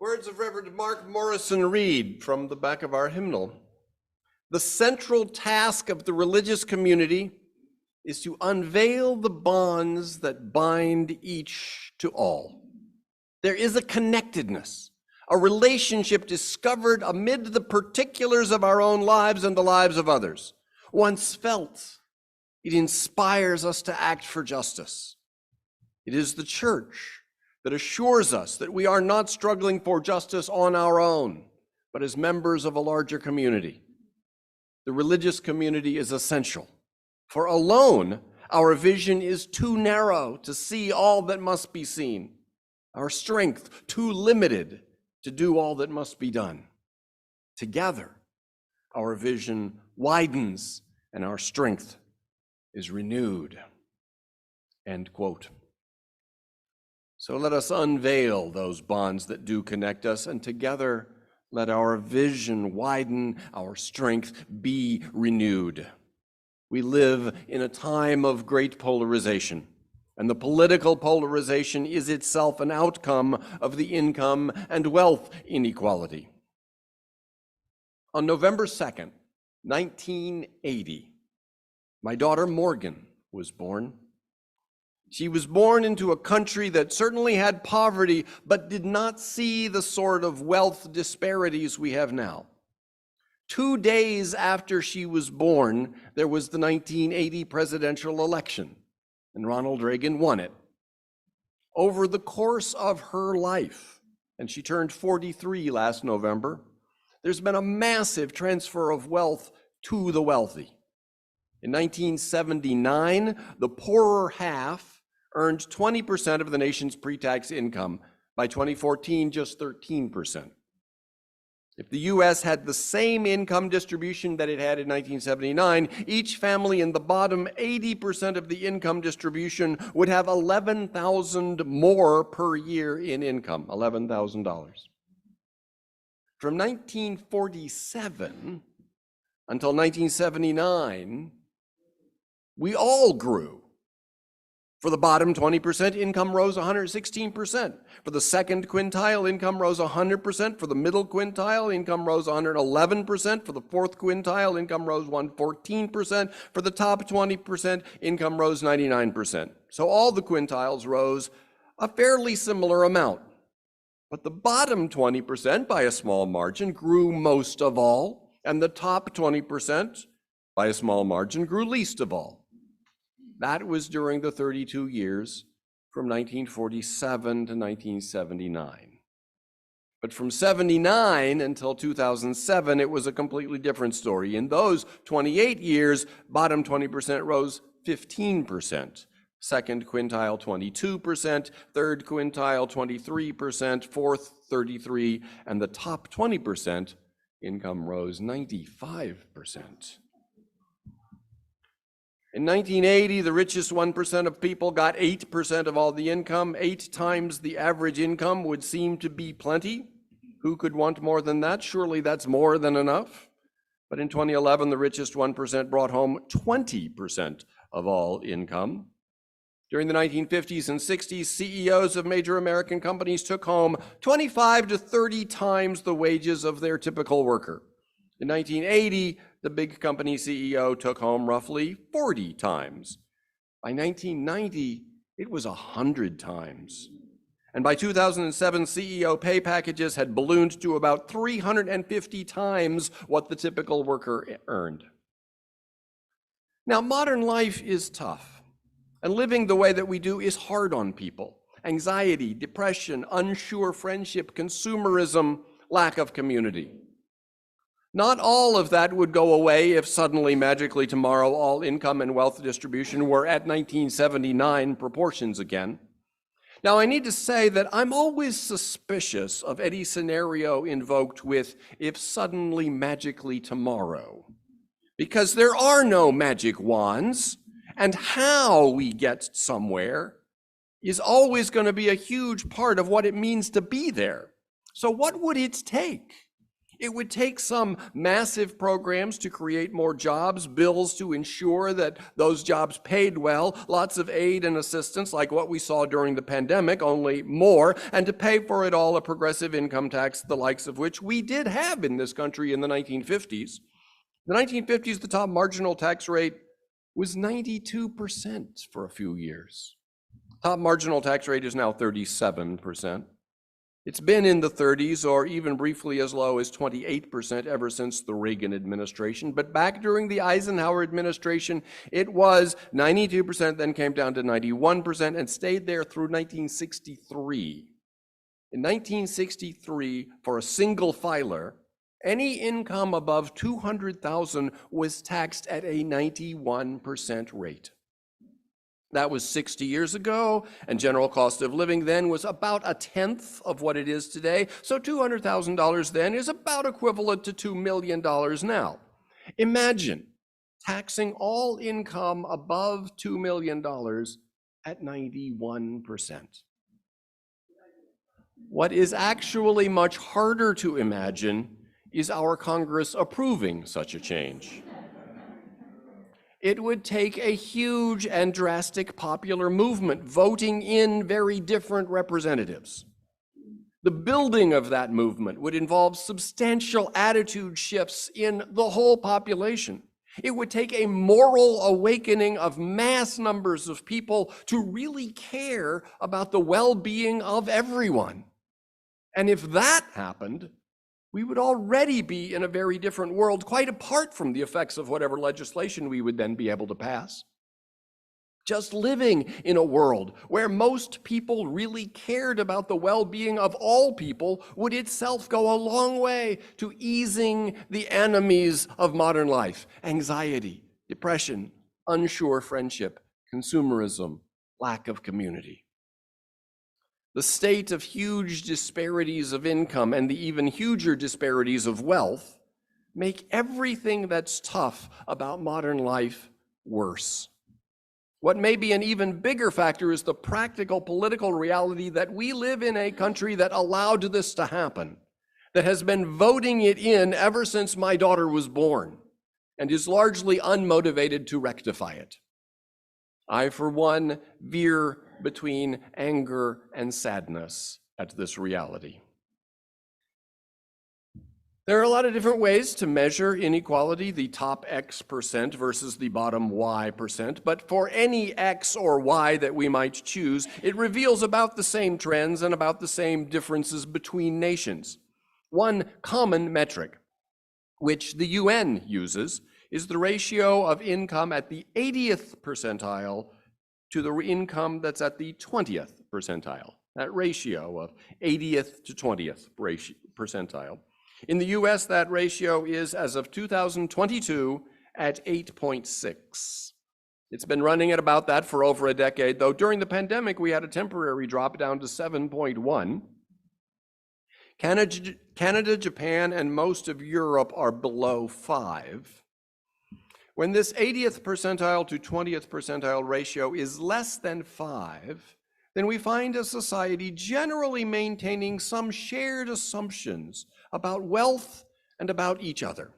Words of Reverend Mark Morrison Reed from the back of our hymnal. The central task of the religious community is to unveil the bonds that bind each to all. There is a connectedness, a relationship discovered amid the particulars of our own lives and the lives of others. Once felt, it inspires us to act for justice. It is the church that assures us that we are not struggling for justice on our own, but as members of a larger community. The religious community is essential, for alone our vision is too narrow to see all that must be seen, our strength too limited to do all that must be done. Together, our vision widens and our strength is renewed. End quote. So let us unveil those bonds that do connect us, and together let our vision widen, our strength be renewed. We live in a time of great polarization, and the political polarization is itself an outcome of the income and wealth inequality. On November 2nd, 1980, my daughter Morgan was born. She was born into a country that certainly had poverty, but did not see the sort of wealth disparities we have now. 2 days after she was born, there was the 1980 presidential election, and Ronald Reagan won it. Over the course of her life, and she turned 43 last November, there's been a massive transfer of wealth to the wealthy. In 1979, the poorer half earned 20% of the nation's pre-tax income. By 2014, just 13%. If the U.S. had the same income distribution that it had in 1979, each family in the bottom 80% of the income distribution would have $11,000 more per year in income, $11,000. From 1947 until 1979, we all grew. For the bottom 20%, income rose 116%. For the second quintile, income rose 100%. For the middle quintile, income rose 111%. For the fourth quintile, income rose 114%. For the top 20%, income rose 99%. So all the quintiles rose a fairly similar amount. But the bottom 20%, by a small margin, grew most of all, and the top 20%, by a small margin, grew least of all. That was during the 32 years from 1947 to 1979. But from 79 until 2007, it was a completely different story. In those 28 years, bottom 20% rose 15%, second quintile 22%, third quintile 23%, fourth 33%, and the top 20% income rose 95%. In 1980, the richest 1% of people got 8% of all the income. 8 times the average income would seem to be plenty. Who could want more than that? Surely that's more than enough. But in 2011, the richest 1% brought home 20% of all income. During the 1950s and 60s, CEOs of major American companies took home 25 to 30 times the wages of their typical worker. In 1980, the big company CEO took home roughly 40 times. By 1990, it was 100 times. And by 2007, CEO pay packages had ballooned to about 350 times what the typical worker earned. Now, modern life is tough, and living the way that we do is hard on people. Anxiety, depression, unsure friendship, consumerism, lack of community. Not all of that would go away if suddenly, magically, tomorrow, all income and wealth distribution were at 1979 proportions again. Now, I need to say that I'm always suspicious of any scenario invoked with, if suddenly, magically, tomorrow, because there are no magic wands, and how we get somewhere is always going to be a huge part of what it means to be there. So what would it take? It would take some massive programs to create more jobs, bills to ensure that those jobs paid well, lots of aid and assistance like what we saw during the pandemic, only more, and to pay for it all a progressive income tax, the likes of which we did have in this country in the 1950s. The 1950s, the top marginal tax rate was 92% for a few years. Top marginal tax rate is now 37%. It's been in the 30s or even briefly as low as 28% ever since the Reagan administration. But back during the Eisenhower administration, it was 92%, then came down to 91% and stayed there through 1963. In 1963, for a single filer, any income above $200,000 was taxed at a 91% rate. That was 60 years ago, and general cost of living then was about a tenth of what it is today. So $200,000 then is about equivalent to $2 million now. Imagine taxing all income above $2 million at 91%. What is actually much harder to imagine is our Congress approving such a change. It would take a huge and drastic popular movement voting in very different representatives. The building of that movement would involve substantial attitude shifts in the whole population. It would take a moral awakening of mass numbers of people to really care about the well-being of everyone. And if that happened, we would already be in a very different world, quite apart from the effects of whatever legislation we would then be able to pass. Just living in a world where most people really cared about the well-being of all people would itself go a long way to easing the enemies of modern life: anxiety, depression, unsure friendship, consumerism, lack of community. The state of huge disparities of income and the even huger disparities of wealth make everything that's tough about modern life worse. What may be an even bigger factor is the practical political reality that we live in a country that allowed this to happen, that has been voting it in ever since my daughter was born, and is largely unmotivated to rectify it. I, for one, veer between anger and sadness at this reality. There are a lot of different ways to measure inequality, the top X% versus the bottom Y%, but for any X or Y that we might choose, it reveals about the same trends and about the same differences between nations. One common metric, which the UN uses, is the ratio of income at the 80th percentile to the income that's at the 20th percentile, that ratio of 80th to 20th percentile. In the US, that ratio is, as of 2022, at 8.6. It's been running at about that for over a decade, though during the pandemic, we had a temporary drop down to 7.1. Canada, Japan, and most of Europe are below 5. When this 80th percentile to 20th percentile ratio is less than 5, then we find a society generally maintaining some shared assumptions about wealth and about each other.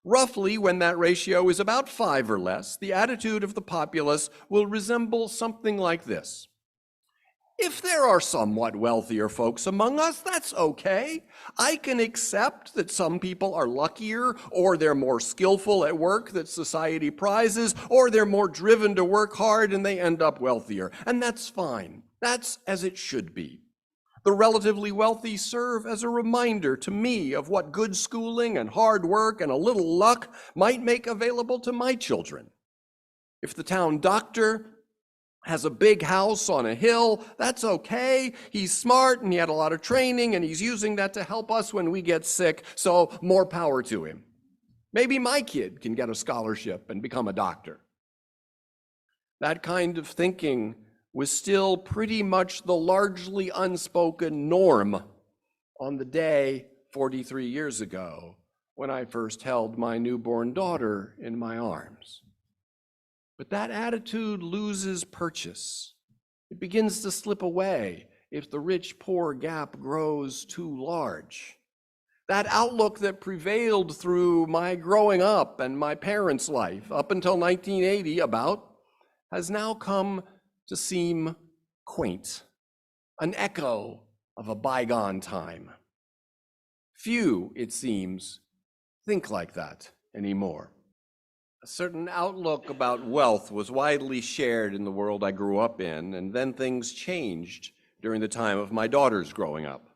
Roughly, when that ratio is about 5 or less, the attitude of the populace will resemble something like this. If there are somewhat wealthier folks among us, that's okay. I can accept that some people are luckier, or they're more skillful at work that society prizes, or they're more driven to work hard and they end up wealthier. And that's fine. That's as it should be. The relatively wealthy serve as a reminder to me of what good schooling and hard work and a little luck might make available to my children. If the town doctor has a big house on a hill, that's okay. He's smart and he had a lot of training and he's using that to help us when we get sick, so more power to him. Maybe my kid can get a scholarship and become a doctor. That kind of thinking was still pretty much the largely unspoken norm on the day 43 years ago when I first held my newborn daughter in my arms. But that attitude loses purchase. It begins to slip away if the rich-poor gap grows too large. That outlook that prevailed through my growing up and my parents' life up until 1980 has now come to seem quaint, an echo of a bygone time. Few, it seems, think like that anymore. A certain outlook about wealth was widely shared in the world I grew up in, and then things changed during the time of my daughter's growing up.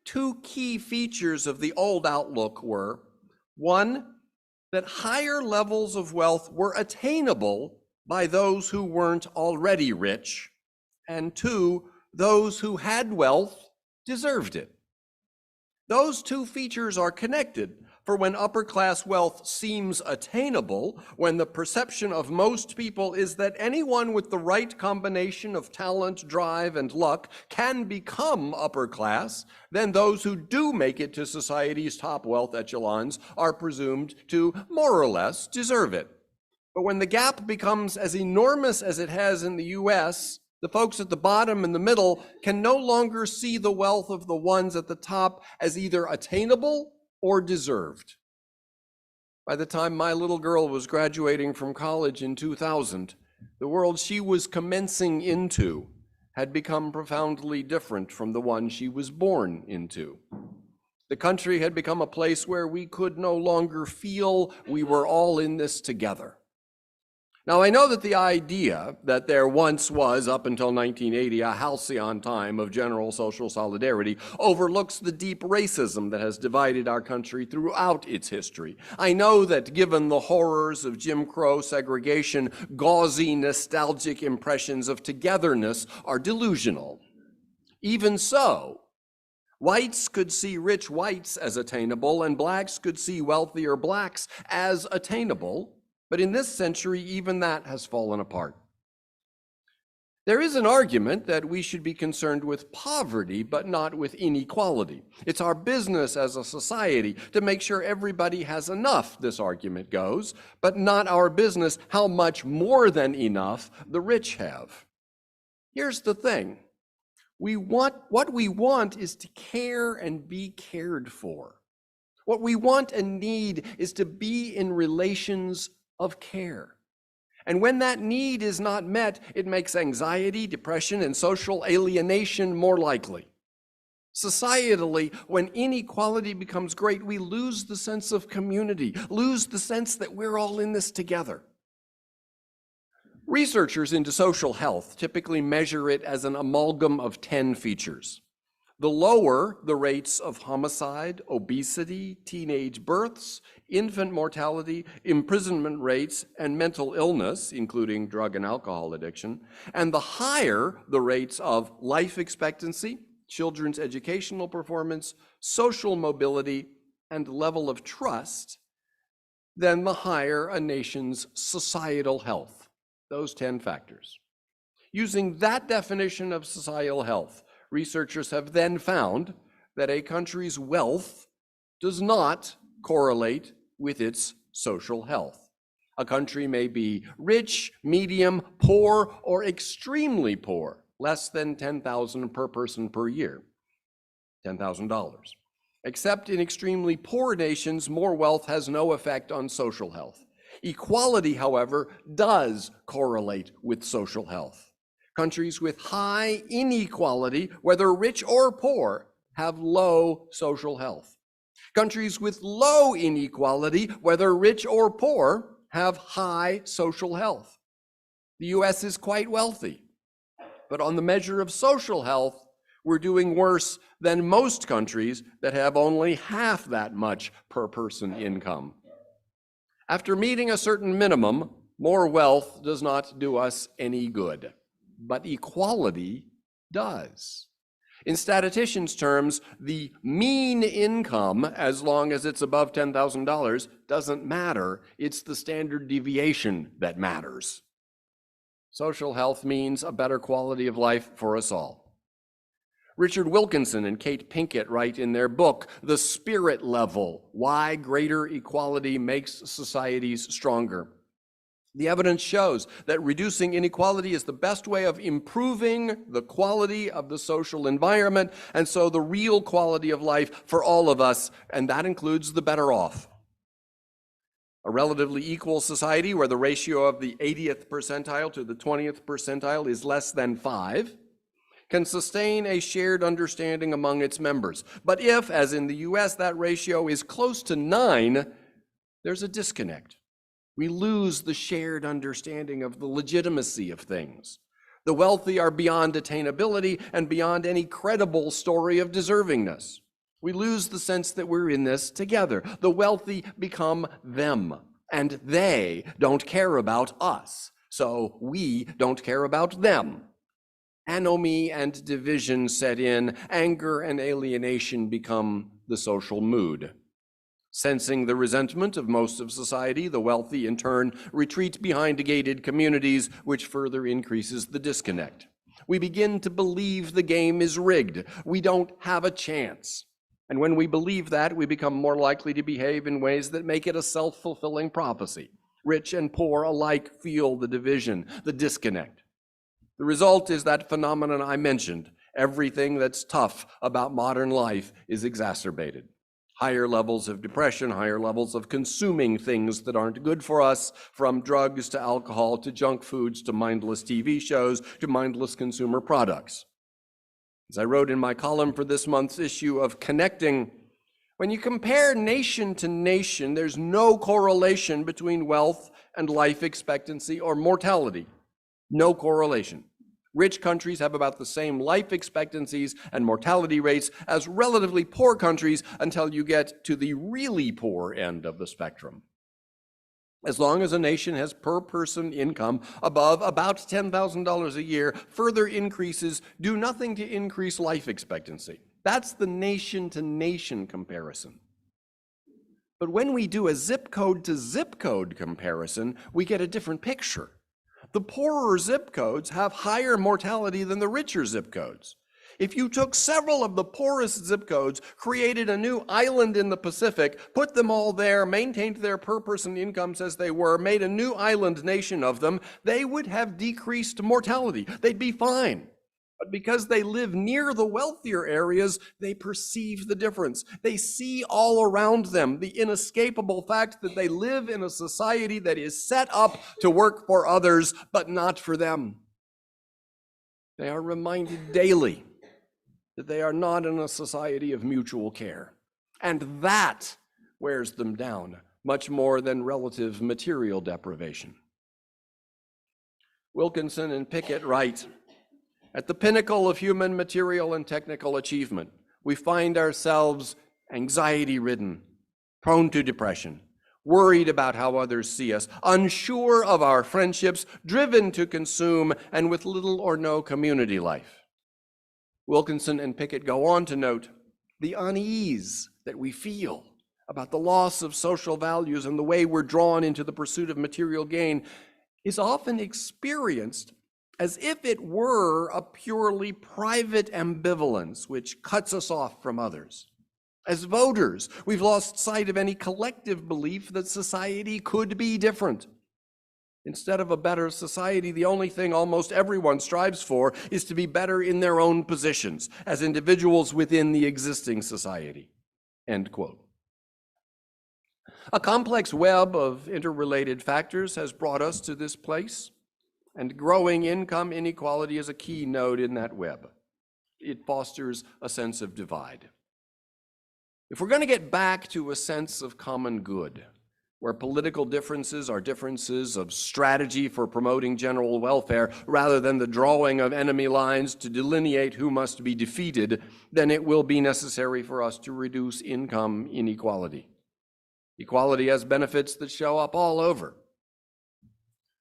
Two key features of the old outlook were, one, that higher levels of wealth were attainable by those who weren't already rich, and two, those who had wealth deserved it. Those two features are connected, for when upper-class wealth seems attainable, when the perception of most people is that anyone with the right combination of talent, drive, and luck can become upper class, then those who do make it to society's top wealth echelons are presumed to more or less deserve it. But when the gap becomes as enormous as it has in the US, the folks at the bottom and the middle can no longer see the wealth of the ones at the top as either attainable or deserved. By the time my little girl was graduating from college in 2000, the world she was commencing into had become profoundly different from the one she was born into. The country had become a place where we could no longer feel we were all in this together. Now, I know that the idea that there once was, up until 1980, a halcyon time of general social solidarity overlooks the deep racism that has divided our country throughout its history. I know that given the horrors of Jim Crow segregation, gauzy, nostalgic impressions of togetherness are delusional. Even so, whites could see rich whites as attainable, and blacks could see wealthier blacks as attainable. But in this century, even that has fallen apart. There is an argument that we should be concerned with poverty, but not with inequality. It's our business as a society to make sure everybody has enough, this argument goes, but not our business how much more than enough the rich have. Here's the thing. What we want is to care and be cared for. What we want and need is to be in relations of care. And when that need is not met, it makes anxiety, depression, and social alienation more likely. Societally, when inequality becomes great, we lose the sense of community, lose the sense that we're all in this together. Researchers into social health typically measure it as an amalgam of 10 features. The lower the rates of homicide, obesity, teenage births, infant mortality, imprisonment rates, and mental illness, including drug and alcohol addiction, and the higher the rates of life expectancy, children's educational performance, social mobility, and level of trust, then the higher a nation's societal health. Those 10 factors. Using that definition of societal health, researchers have then found that a country's wealth does not correlate with its social health. A country may be rich, medium, poor, or extremely poor, less than $10,000 per person per year, $10,000. Except in extremely poor nations, more wealth has no effect on social health. Equality, however, does correlate with social health. Countries with high inequality, whether rich or poor, have low social health. Countries with low inequality, whether rich or poor, have high social health. The US is quite wealthy, but on the measure of social health, we're doing worse than most countries that have only half that much per person income. After meeting a certain minimum, more wealth does not do us any good. But equality does. In statisticians' terms, the mean income, as long as it's above $10,000, doesn't matter. It's the standard deviation that matters. Social health means a better quality of life for us all. Richard Wilkinson and Kate Pinkett write in their book, The Spirit Level, Why Greater Equality Makes Societies Stronger. The evidence shows that reducing inequality is the best way of improving the quality of the social environment, and so the real quality of life for all of us, and that includes the better off. A relatively equal society where the ratio of the 80th percentile to the 20th percentile is less than 5 can sustain a shared understanding among its members. But if, as in the US, that ratio is close to 9, there's a disconnect. We lose the shared understanding of the legitimacy of things. The wealthy are beyond attainability and beyond any credible story of deservingness. We lose the sense that we're in this together. The wealthy become them, and they don't care about us, so we don't care about them. Anomie and division set in, anger and alienation become the social mood. Sensing the resentment of most of society, the wealthy in turn retreat behind gated communities, which further increases the disconnect. We begin to believe the game is rigged. We don't have a chance. And when we believe that, we become more likely to behave in ways that make it a self-fulfilling prophecy. Rich and poor alike feel the division, the disconnect. The result is that phenomenon I mentioned. Everything that's tough about modern life is exacerbated. Higher levels of depression, higher levels of consuming things that aren't good for us, from drugs to alcohol to junk foods to mindless TV shows to mindless consumer products. As I wrote in my column for this month's issue of Connecting, when you compare nation to nation, there's no correlation between wealth and life expectancy or mortality. No correlation. Rich countries have about the same life expectancies and mortality rates as relatively poor countries until you get to the really poor end of the spectrum. As long as a nation has per person income above about $10,000 a year, further increases do nothing to increase life expectancy. That's the nation-to-nation comparison. But when we do a zip code to zip code comparison, we get a different picture. The poorer zip codes have higher mortality than the richer zip codes. If you took several of the poorest zip codes, created a new island in the Pacific, put them all there, maintained their per-person incomes as they were, made a new island nation of them, they would have decreased mortality. They'd be fine. But because they live near the wealthier areas, they perceive the difference. They see all around them the inescapable fact that they live in a society that is set up to work for others, but not for them. They are reminded daily that they are not in a society of mutual care. And that wears them down much more than relative material deprivation. Wilkinson and Pickett write, "At the pinnacle of human material and technical achievement, we find ourselves anxiety-ridden, prone to depression, worried about how others see us, unsure of our friendships, driven to consume, and with little or no community life." Wilkinson and Pickett go on to note the unease that we feel about the loss of social values and the way we're drawn into the pursuit of material gain is often experienced as if it were a purely private ambivalence which cuts us off from others. As voters, we've lost sight of any collective belief that society could be different. Instead of a better society, the only thing almost everyone strives for is to be better in their own positions as individuals within the existing society. End quote. A complex web of interrelated factors has brought us to this place, and growing income inequality is a key node in that web. It fosters a sense of divide. If we're going to get back to a sense of common good, where political differences are differences of strategy for promoting general welfare rather than the drawing of enemy lines to delineate who must be defeated, then it will be necessary for us to reduce income inequality. Equality has benefits that show up all over.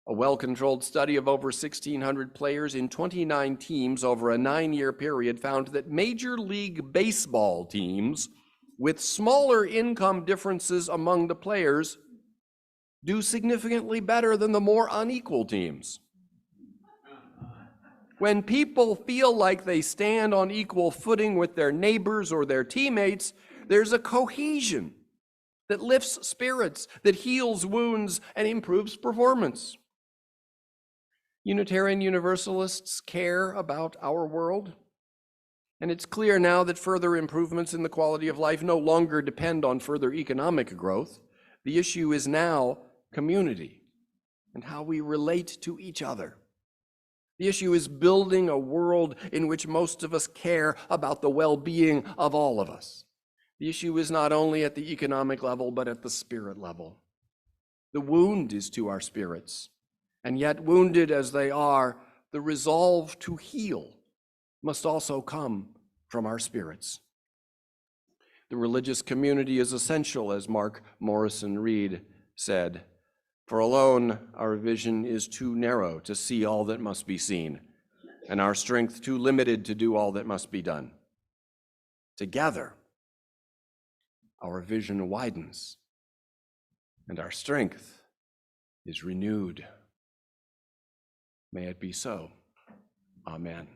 A well-controlled study of over 1,600 players in 29 teams over a 9-year period found that Major League Baseball teams with smaller income differences among the players do significantly better than the more unequal teams. When people feel like they stand on equal footing with their neighbors or their teammates, there's a cohesion that lifts spirits, that heals wounds, and improves performance. Unitarian Universalists care about our world, and it's clear now that further improvements in the quality of life no longer depend on further economic growth. The issue is now community and how we relate to each other. The issue is building a world in which most of us care about the well-being of all of us. The issue is not only at the economic level, but at the spirit level. The wound is to our spirits, and yet wounded as they are, the resolve to heal must also come from our spirits. The religious community is essential, as Mark Morrison Reed said, for alone our vision is too narrow to see all that must be seen, and our strength too limited to do all that must be done. Together, our vision widens, and our strength is renewed. May it be so. Amen.